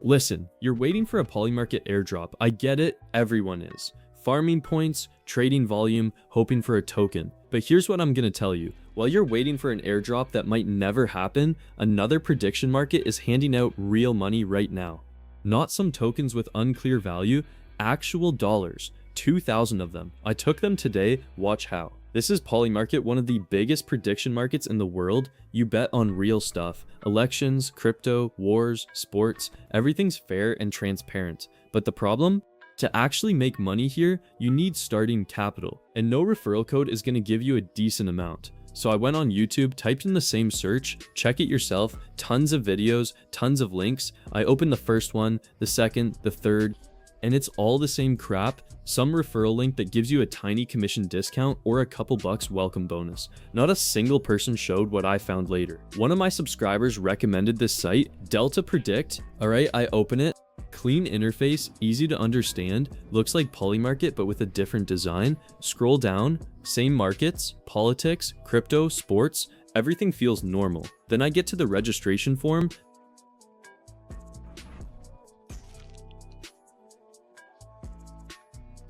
Listen, you're waiting for a Polymarket airdrop. I get it, everyone is. Farming points, trading volume, hoping for a token. But here's what I'm gonna tell you. While you're waiting for an airdrop that might never happen, another prediction market is handing out real money right now. Not some tokens with unclear value, actual dollars. 2,000 of them. I took them today, watch how. This is Polymarket, one of the biggest prediction markets in the world. You bet on real stuff. Elections, crypto, wars, sports, everything's fair and transparent. But the problem? To actually make money here, you need starting capital, and no referral code is going to give you a decent amount. So I went on YouTube, typed in the same search, check it yourself, tons of videos, tons of links. I opened the first one, the second, the third, and it's all the same crap. Some referral link that gives you a tiny commission discount or a couple bucks welcome bonus. Not a single person showed what I found later. One of my subscribers recommended this site, Delta Predict. Alright, I open it. Clean interface, easy to understand, looks like Polymarket but with a different design. Scroll down, same markets, politics, crypto, sports, everything feels normal. Then I get to the registration form.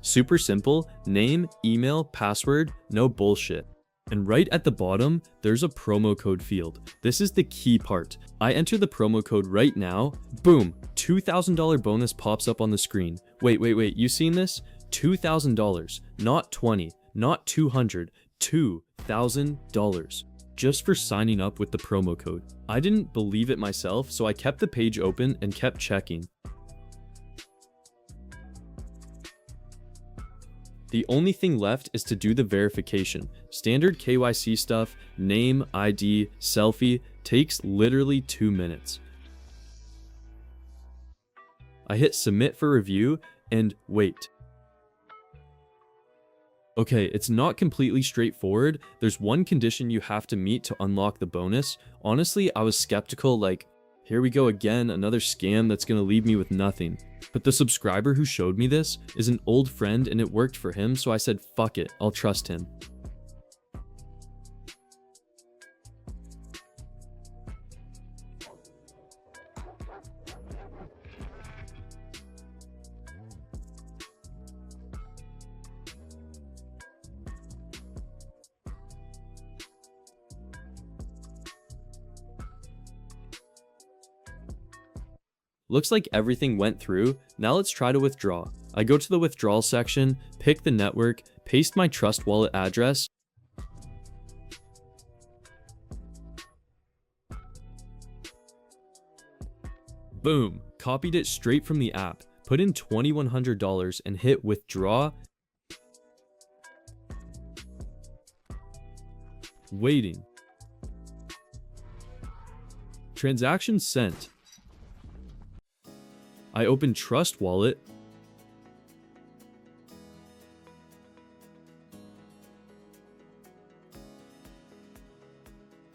Super simple, name, email, password, no bullshit. And right at the bottom, there's a promo code field. This is the key part. I enter the promo code right now, boom, $2,000 bonus pops up on the screen. Wait, you seen this? $2,000, not 20, not 200, $2,000. Just for signing up with the promo code. I didn't believe it myself, so I kept the page open and kept checking. The only thing left is to do the verification. Standard KYC stuff, name, ID, selfie, takes literally 2 minutes. I hit submit for review and wait. Okay, it's not completely straightforward. There's one condition you have to meet to unlock the bonus. Honestly, I was skeptical, like, here we go again, another scam that's gonna leave me with nothing. But the subscriber who showed me this is an old friend and it worked for him, so I said, fuck it, I'll trust him. Looks like everything went through. Now let's try to withdraw. I go to the withdrawal section, pick the network, paste my Trust Wallet address. Boom, copied it straight from the app, put in $2,100 and hit withdraw. Waiting. Transaction sent. I open Trust Wallet.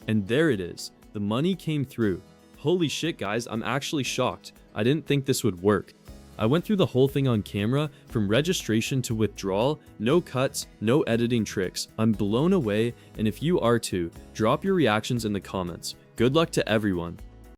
And there it is. The money came through. Holy shit, guys, I'm actually shocked. I didn't think this would work. I went through the whole thing on camera, from registration to withdrawal, no cuts, no editing tricks. I'm blown away, and if you are too, drop your reactions in the comments. Good luck to everyone.